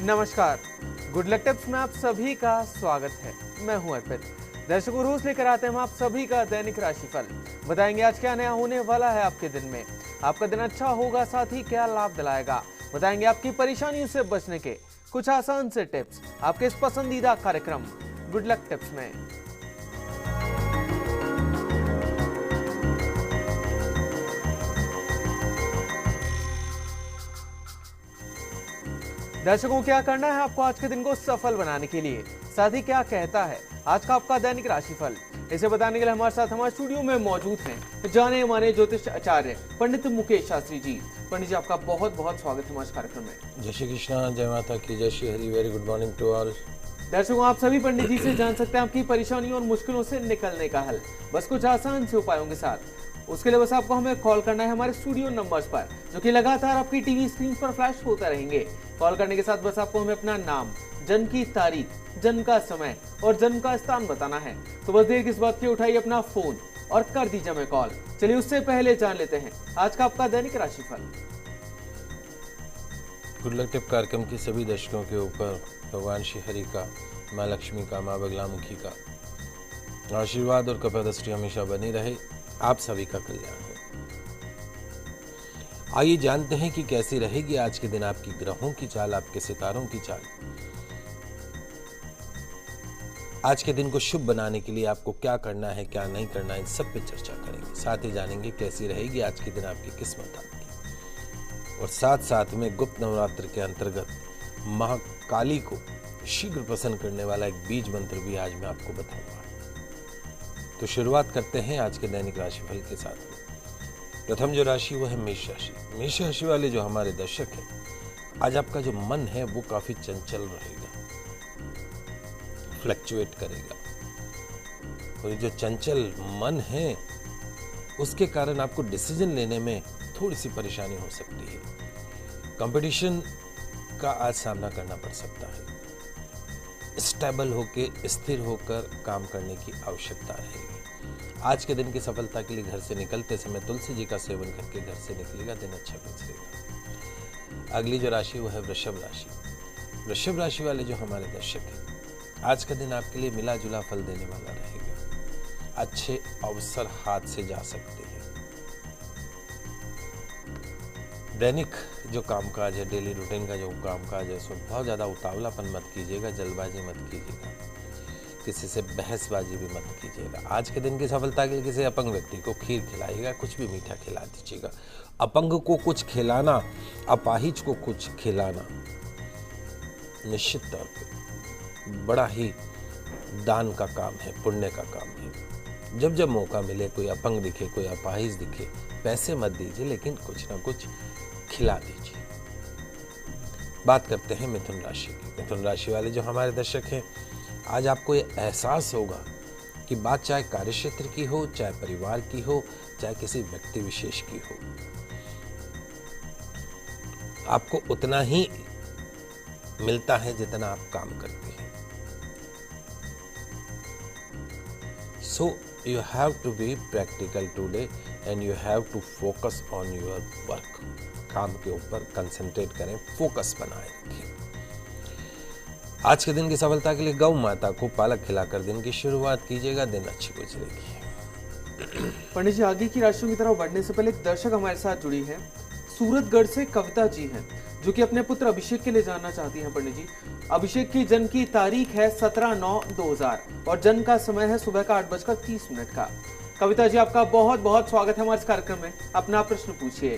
नमस्कार, good luck tips में आप सभी का स्वागत है। मैं हूं अर्पित। दर्शकों, रोज लेकर आते हैं हम आप सभी का दैनिक राशिफल। बताएंगे आज क्या नया होने वाला है आपके दिन में, आपका दिन अच्छा होगा, साथ ही क्या लाभ दिलाएगा। बताएंगे आपकी परेशानियों से बचने के कुछ आसान से टिप्स आपके इस पसंदीदा कार्यक्रम गुड लक टिप्स में। दर्शकों, क्या करना है आपको आज के दिन को सफल बनाने के लिए, साथ ही क्या कहता है आज का आपका दैनिक राशिफल, इसे बताने के लिए हमारे साथ हमारे स्टूडियो में मौजूद हैं जाने माने ज्योतिष आचार्य पंडित मुकेश शास्त्री जी। पंडित जी, आपका बहुत बहुत स्वागत है हमारे कार्यक्रम में। जय श्री कृष्णा, जय माता की, जय Shri Hari. Very good morning to all. दर्शकों, आप सभी पंडित जी से जान सकते हैं आपकी परेशानियों और मुश्किलों से निकलने का हल, बस कुछ आसान से उपायों के साथ। उसके लिए बस आपको हमें कॉल करना है हमारे स्टूडियो नंबर्स पर, जो कि लगातार आपकी टीवी स्क्रीन पर फ्लैश होता रहेंगे। कॉल करने के साथ बस आपको हमें अपना नाम, जन्म की तारीख, जन्म का समय और जन्म का स्थान बताना है। तो बस देर किस बात की, उठाइए अपना फोन और कर दीजिए हमें कॉल। चलिए उससे पहले जान लेते हैं आज का आपका दैनिक राशिफल। गुड लक टिप कार्यक्रम के सभी दर्शकों के ऊपर भगवान श्री हरि का, माँ लक्ष्मी का, माँ बगलामुखी का आशीर्वाद और कृपा दृष्टि हमेशा बनी रहे। आप सभी का कल्याण हो। आइए जानते हैं कि कैसी रहेगी आज के दिन आपकी ग्रहों की चाल, आपके सितारों की चाल। आज के दिन को शुभ बनाने के लिए आपको क्या करना है, क्या नहीं करना है, इन सब पे चर्चा करेंगे। साथ ही जानेंगे कैसी रहेगी आज के दिन आपकी किस्मत आपकी। और साथ साथ में गुप्त नवरात्र के अंतर्गत महाकाली को शीघ्र प्रसन्न करने वाला एक बीज मंत्र भी आज मैं आपको बताऊंगा। तो शुरुआत करते हैं आज के दैनिक राशिफल के साथ। प्रथम जो राशि वो है मेष राशि। मेष राशि वाले जो हमारे दर्शक हैं, आज आपका जो मन है वो काफी चंचल रहेगा, फ्लक्चुएट करेगा। और जो चंचल मन है उसके कारण आपको डिसीजन लेने में थोड़ी सी परेशानी हो सकती है। कंपटीशन का आज सामना करना पड़ सकता है। स्टेबल होके, स्थिर होकर काम करने की आवश्यकता रहेगी। आज के दिन की सफलता के लिए घर से निकलते समय तुलसी जी का सेवन करके घर से निकलेगा, दिन अच्छा गुजरेगा। अगली जो राशि वो है वृषभ राशि। वृषभ राशि वाले जो हमारे दर्शक हैं, आज का दिन आपके लिए मिला जुला फल देने वाला रहेगा। अच्छे अवसर हाथ से जा सकते हैं। दैनिक जो कामकाज है, डेली रूटीन का जो कामकाज है, उसमें बहुत ज़्यादा उतावलापन मत कीजिएगा, जल्दबाजी मत कीजिएगा, किसी से बहसबाजी भी मत कीजिएगा। आज के दिन की सफलता के लिए किसी अपंग व्यक्ति को खीर खिलाइएगा, कुछ भी मीठा खिला दीजिएगा। अपंग को कुछ खिलाना, अपाहिज को कुछ खिलाना निश्चित तौर पे बड़ा ही दान का काम है, पुण्य का काम है। जब जब मौका मिले, कोई अपंग दिखे, कोई अपाहिज दिखे, पैसे मत दीजिए, लेकिन कुछ ना कुछ खिला दीजिए। बात करते हैं मिथुन राशि की। मिथुन राशि वाले जो हमारे दर्शक हैं, आज आपको ये एहसास होगा कि बात चाहे कार्यक्षेत्र की हो, चाहे परिवार की हो, चाहे किसी व्यक्ति विशेष की हो, आपको उतना ही मिलता है जितना आप काम करते हैं। So you have to be practical today and you have to focus on your work. काम के ऊपर कंसंट्रेट करें, फोकस बनाए रखें। आज के दिन की सफलता के लिए गौ माता को पालक खिलाकर दिन की शुरुआत कीजिएगा, दिन अच्छी गुजरेगी। पंडित जी, आगे की राशियों की तरफ बढ़ने से पहले एक दर्शक हमारे साथ जुड़ी है, सूरतगढ़ से कविता जी हैं, जो कि अपने पुत्र अभिषेक के लिए जानना चाहती हैं। पंडित जी, अभिषेक की जन्म की तारीख है 17/9/2000 और जन्म का समय है सुबह का 8:30 का। कविता जी, आपका बहुत बहुत स्वागत है हमारे कार्यक्रम में। अपना प्रश्न पूछिए।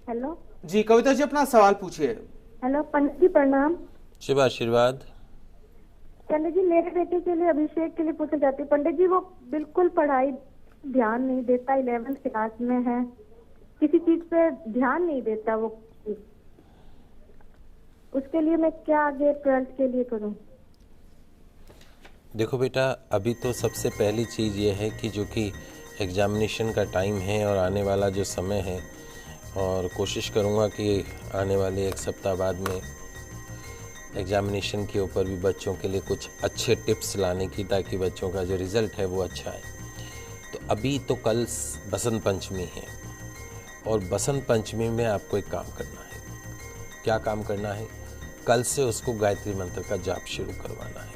हेलो जी कविता जी, अपना सवाल पूछिए। हेलो पंडित जी, प्रणाम। शुभ आशीर्वाद। पंडित जी, मेरे बेटे के लिए, अभिषेक के लिए पूछना चाहती हूँ। पंडित जी, वो बिल्कुल पढ़ाई ध्यान नहीं देता, 11th क्लास में है, किसी चीज पे ध्यान नहीं देता वो। उसके लिए मैं क्या आगे 12th के लिए करूँ? देखो बेटा, अभी तो सबसे पहली चीज़ ये है कि जो कि एग्जामिनेशन का टाइम है और आने वाला जो समय है, और कोशिश करूँगा कि आने वाले एक सप्ताह बाद में एग्जामिनेशन के ऊपर भी बच्चों के लिए कुछ अच्छे टिप्स लाने की, ताकि बच्चों का जो रिज़ल्ट है वो अच्छा है। तो अभी तो कल बसंत पंचमी है, और बसंत पंचमी में आपको एक काम करना है। क्या काम करना है, कल से उसको गायत्री मंत्र का जाप शुरू करवाना है।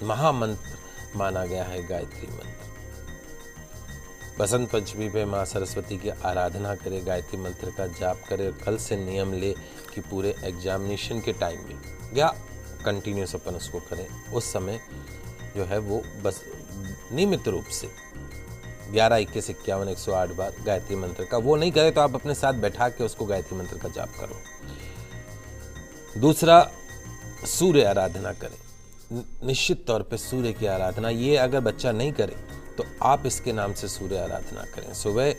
महामंत्र माना गया है गायत्री मंत्र। बसंत पंचमी पे माँ सरस्वती की आराधना करे, गायत्री मंत्र का जाप करे और कल से नियम ले कि पूरे एग्जामिनेशन के टाइम में या कंटिन्यूस अपन उसको करें, उस समय जो है वो बस नियमित रूप से 11, 21, 51, 108 बार गायत्री मंत्र का, वो नहीं करे तो आप अपने साथ बैठा के उसको गायत्री मंत्र का जाप करो। दूसरा, सूर्य आराधना करें, निश्चित तौर पे सूर्य की आराधना। ये अगर बच्चा नहीं करे तो आप इसके नाम से सूर्य आराधना करें। सुबह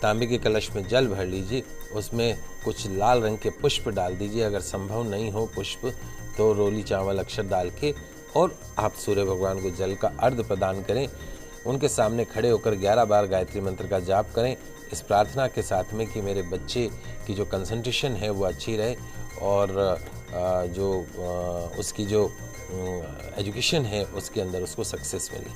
तांबे के कलश में जल भर लीजिए, उसमें कुछ लाल रंग के पुष्प डाल दीजिए, अगर संभव नहीं हो पुष्प तो रोली चावल अक्षर डाल के, और आप सूर्य भगवान को जल का अर्घ प्रदान करें। उनके सामने खड़े होकर 11 बार गायत्री मंत्र का जाप करें, इस प्रार्थना के साथ में कि मेरे बच्चे की जो कंसंट्रेशन है वो अच्छी रहे और जो उसकी जो एजुकेशन है उसके अंदर उसको सक्सेस मिले।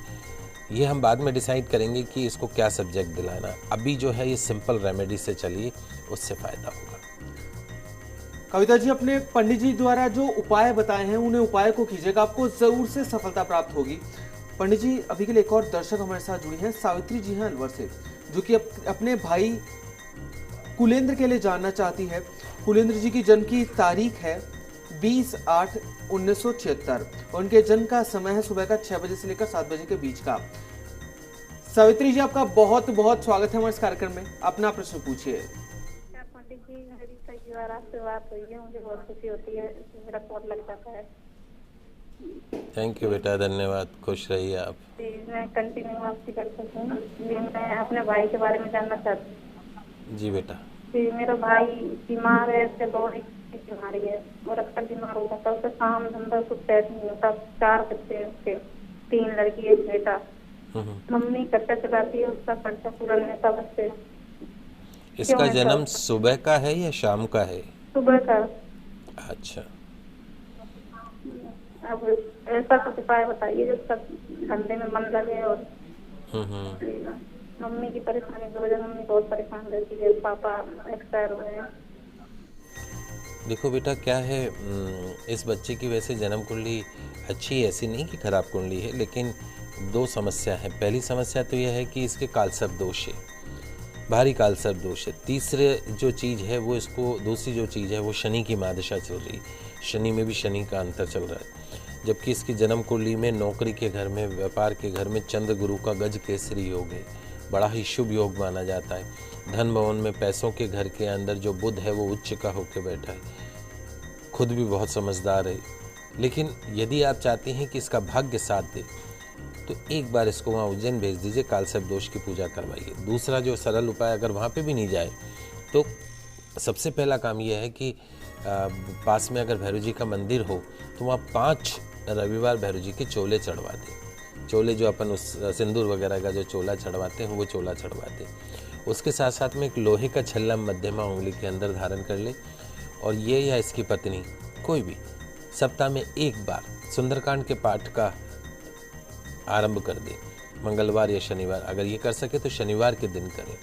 ये हम बाद में डिसाइड करेंगे कि इसको क्या सब्जेक्ट दिलाना है। अभी जो है ये सिंपल रेमेडी से चलिए, उससे फ़ायदा होगा। कविता जी, अपने पंडित जी द्वारा जो उपाय बताए हैं उन्हें उपाय को कीजिएगा, आपको जरूर से सफलता प्राप्त होगी। पंडित जी, अभी के लिए एक और दर्शक हमारे साथ जुड़ी हैं, सावित्री जी हैं अलवर से, जो कि अपने भाई कुलेंद्र के लिए जानना चाहती है। कुलेंद्र जी की जन्म की तारीख है 20/8/1976 और उनके जन्म का समय है सुबह का 6 बजे से लेकर 7 बजे के बीच का। सावित्री जी, आपका बहुत बहुत स्वागत है हमारे इस कार्यक्रम में, अपना प्रश्न पूछिए। पंडित जी, मेरी कई बार आपसे बात हुई है, मुझे बहुत खुशी होती है, मेरा कॉल लग जाता है। थैंक यू बेटा, धन्यवाद, खुश रहिए आप। मैं कंटिन्यू आपसे कर सकती हूँ। मैं अपने भाई के बारे में जानना चाहती हूँ। जी बेटा। मेरा भाई बीमार है, इससे बहुत बीमारी है और अक्सर बीमार हो जाता है, उसे काम धंधा कुछ सेट नहीं होता। 4 बच्चे हैं उसके, 3 लड़की 1 बेटा। मम्मी खर्चा चलाती है, उसका खर्चा पूरा नहीं होता बच्चे। इसका जन्म सुबह का है या शाम का है? सुबह का। अच्छा, अब ऐसा कुछ उपाय बताइए जिसका धंधे में मन लगे। और मम्मी की परेशानी की वजह मम्मी बहुत परेशान रहती है, पापा एक्सपायर हुए हैं। देखो बेटा, क्या है, इस बच्चे की वैसे जन्म कुंडली अच्छी है, ऐसी नहीं कि खराब कुंडली है, लेकिन 2 समस्या है। पहली समस्या तो यह है कि इसके कालसर्प दोष है, भारी कालसर्प दोष है। तीसरे जो चीज़ है वो इसको, दूसरी जो चीज़ है वो शनि की महादशा चल रही, शनि में भी शनि का अंतर चल रहा है। जबकि इसकी जन्म कुंडली में नौकरी के घर में, व्यापार के घर में चंद्र गुरु का गज केसरी योग है, बड़ा ही शुभ योग माना जाता है। धन भवन में पैसों के घर के अंदर जो बुध है वो उच्च का होकर बैठा है, खुद भी बहुत समझदार है। लेकिन यदि आप चाहते हैं कि इसका भाग्य साथ दे तो एक बार इसको वहाँ उज्जैन भेज दीजिए, कालसर्प दोष की पूजा करवाइए। दूसरा जो सरल उपाय, अगर वहाँ पे भी नहीं जाए तो सबसे पहला काम यह है कि पास में अगर भैरव जी का मंदिर हो तो वहाँ 5 रविवार भैरव जी के चोले चढ़वा दें। चोले जो अपन उस सिंदूर वगैरह का जो चोला चढ़वाते हैं वो चोला चढ़वाते हैं। उसके साथ साथ में एक लोहे का छल्ला मध्यमा उंगली के अंदर धारण कर ले, और ये या इसकी पत्नी कोई भी सप्ताह में 1 बार सुंदरकांड के पाठ का आरंभ कर दे, मंगलवार या शनिवार। अगर ये कर सके तो शनिवार के दिन करें,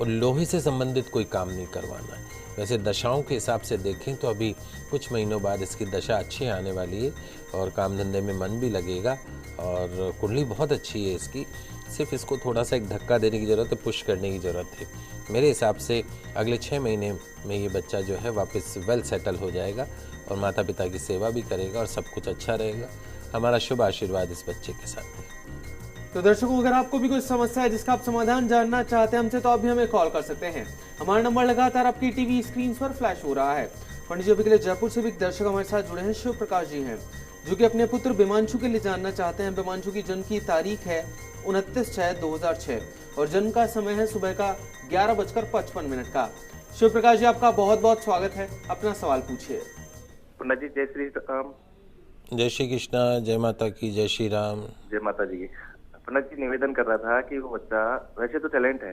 और लोहे से संबंधित कोई काम नहीं करवाना है। वैसे दशाओं के हिसाब से देखें तो अभी कुछ महीनों बाद इसकी दशा अच्छी आने वाली है और काम धंधे में मन भी लगेगा और कुंडली बहुत अच्छी है इसकी। सिर्फ इसको थोड़ा सा एक धक्का देने की ज़रूरत है, पुश करने की ज़रूरत है। मेरे हिसाब से अगले 6 महीने में ये बच्चा जो है वापस वेल सेटल हो जाएगा और माता पिता की सेवा भी करेगा और सब कुछ अच्छा रहेगा। हमारा शुभ आशीर्वाद इस बच्चे के साथ है। तो दर्शकों, अगर आपको भी कोई समस्या है जिसका आप समाधान जानना चाहते हैं हमसे, तो आप भी हमें कॉल कर सकते हैं। हमारा नंबर लगातार आपकी टीवी स्क्रीन पर फ्लैश हो रहा है। पंडित जी, अभी के लिए जयपुर से भी एक दर्शक हमारे साथ जुड़े हैं, शिव प्रकाश जी हैं, जो कि अपने पुत्र बिमांशु के लिए जानना चाहते हैं। बिमांशु की जन्म की तारीख है 29/6/2006 और जन्म का समय है सुबह का 11:55 का। शिव प्रकाश जी, आपका बहुत बहुत स्वागत है, अपना सवाल पूछिए। पंडित जी, जय श्री राम। जय श्री कृष्णा, जय माता की, जय श्री राम। जय माता जी की। पंडित जी, निवेदन कर रहा था कि वो बच्चा वैसे तो टैलेंट है,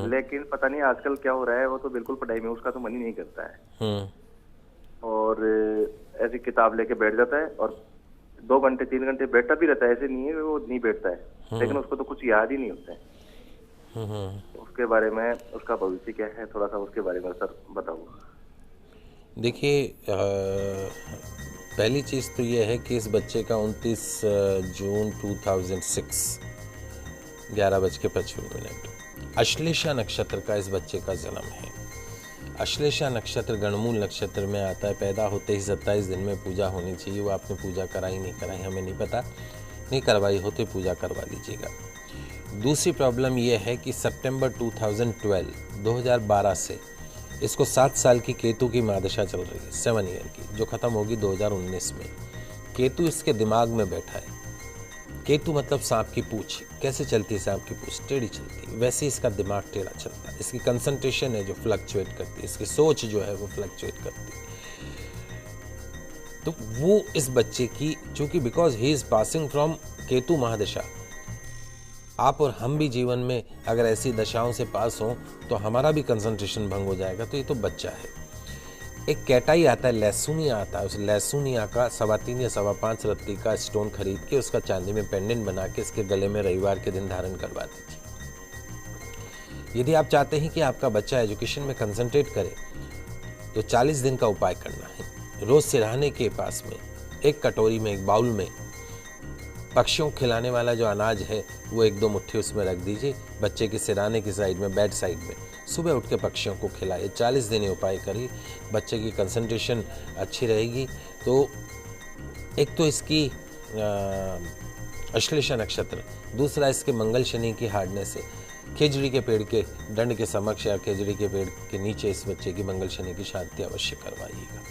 लेकिन पता नहीं आजकल क्या हो रहा है, वो तो बिल्कुल पढ़ाई में उसका तो मन ही नहीं करता है और ऐसी किताब लेके बैठ जाता है और 2 घंटे 3 घंटे बैठता भी रहता है। ऐसे नहीं है वो नहीं बैठता है, लेकिन उसको तो कुछ याद ही नहीं होता है। उसके बारे में, उसका भविष्य क्या है, थोड़ा सा उसके बारे में सर बताओ। देखिए, पहली चीज़ तो ये है कि इस बच्चे का 29 जून 2006 11:55 अश्लेषा नक्षत्र का इस बच्चे का जन्म है। अश्लेषा नक्षत्र गणमूल नक्षत्र में आता है। पैदा होते ही 27 दिन में पूजा होनी चाहिए। वो आपने पूजा कराई नहीं कराई हमें नहीं पता, नहीं करवाई होते पूजा करवा लीजिएगा। दूसरी प्रॉब्लम यह है कि सितंबर 2012 से इसको 7 साल की केतु की महादशा चल रही है, 7 ईयर की, जो खत्म होगी 2019 में। केतु इसके दिमाग में बैठा है। केतु मतलब सांप की पूंछ। कैसे चलती है सांप की पूंछ? टेढ़ी चलती है, वैसे इसका दिमाग टेढ़ा चलता है। इसकी कंसंट्रेशन है जो फ्लक्चुएट करती है, इसकी सोच जो है वो फ्लक्चुएट करती है। तो वो इस बच्चे की, चूंकि because he is passing from Ketu महादशा, आप और हम भी जीवन में अगर ऐसी दशाओं से पास हों तो हमारा भी कंसंट्रेशन भंग हो जाएगा। तो ये तो बच्चा है। एक कैटाई आता है, लहसुनिया आता है, उस लहसुनिया का 3.25 या 5.25 रत्ती का स्टोन खरीद के उसका चांदी में पेंडेंट बना के इसके गले में रविवार के दिन धारण करवा दीजिए। यदि आप चाहते हैं कि आपका बच्चा एजुकेशन में कंसंट्रेट करे तो 40 दिन का उपाय करना है। रोज सिरहाने के पास में एक कटोरी में, एक बाउल में पक्षियों को खिलाने वाला जो अनाज है वो 1-2 मुट्ठी उसमें रख दीजिए, बच्चे के सिरहाने की साइड में, बेड साइड में। सुबह उठ के पक्षियों को खिलाइए। 40 दिन ये उपाय करिए, बच्चे की कंसंट्रेशन अच्छी रहेगी। तो एक तो इसकी अश्लेषा नक्षत्र, दूसरा इसके मंगल शनि की हार्डनेस है। खेजड़ी के पेड़ के दंड के समक्ष या खेजड़ी के पेड़ के नीचे इस बच्चे की मंगल शनि की शांति अवश्य करवाइएगा।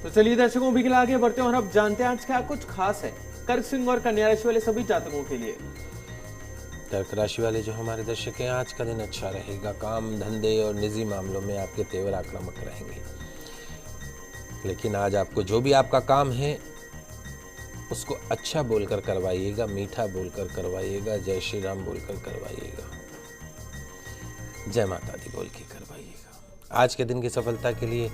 तो चलिए दर्शकों, भी आगे बढ़ते हैं और अब जानते हैं आज क्या कुछ खास है कर्क, सिंह और कन्या राशि वाले सभी जातकों के लिए। कर्क राशि वाले जो हमारे दर्शक हैं, आज का दिन अच्छा रहेगा। काम, धंधे और निजी मामलों में आपके तेवर आक्रामक रहेंगे। लेकिन आज आपको जो भी आपका काम है उसको अच्छा बोलकर करवाइएगा, मीठा बोलकर करवाइएगा, जय श्री राम बोलकर करवाइएगा, जय माता दी बोल के करवाइएगा। आज के दिन की सफलता के लिए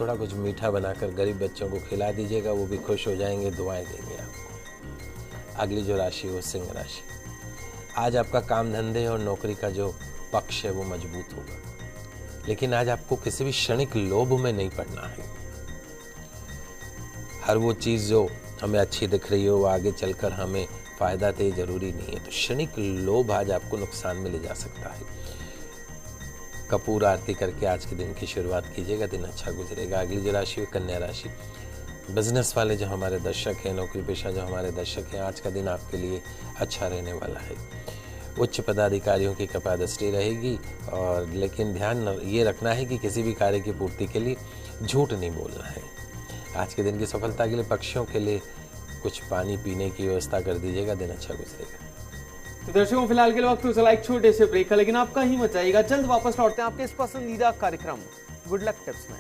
थोड़ा कुछ मीठा बनाकर गरीब बच्चों को खिला दीजिएगा, वो भी खुश हो जाएंगे, दुआएं देंगे आपको। अगली जो राशि वो सिंह राशि। आज आपका काम, धंधे और नौकरी का जो पक्ष है वो मजबूत होगा। लेकिन आज आपको किसी भी क्षणिक लोभ में नहीं पड़ना है। हर वो चीज़ जो हमें अच्छी दिख रही हो वो आगे चलकर हमें फायदा दे जरूरी नहीं है। तो क्षणिक लोभ आज आपको नुकसान में ले जा सकता है। कपूर आरती करके आज के दिन की शुरुआत कीजिएगा, दिन अच्छा गुजरेगा। अगली जो राशि है कन्या राशि। बिजनेस वाले जो हमारे दर्शक हैं, नौकरी पेशा जो हमारे दर्शक हैं, आज का दिन आपके लिए अच्छा रहने वाला है। उच्च पदाधिकारियों की कृपादृष्टि रहेगी और लेकिन ध्यान ये रखना है कि किसी भी कार्य की पूर्ति के लिए झूठ नहीं बोलना है। आज के दिन की सफलता के लिए पक्षियों के लिए कुछ पानी पीने की व्यवस्था कर दीजिएगा, दिन अच्छा गुजरेगा। तो दर्शकों, फिलहाल के वक्त तो चला एक छोटे से ब्रेक का, लेकिन आपका ही मत जाइएगा। जल्द वापस लौटते हैं आपके इस पसंदीदा कार्यक्रम गुड लक टिप्स में।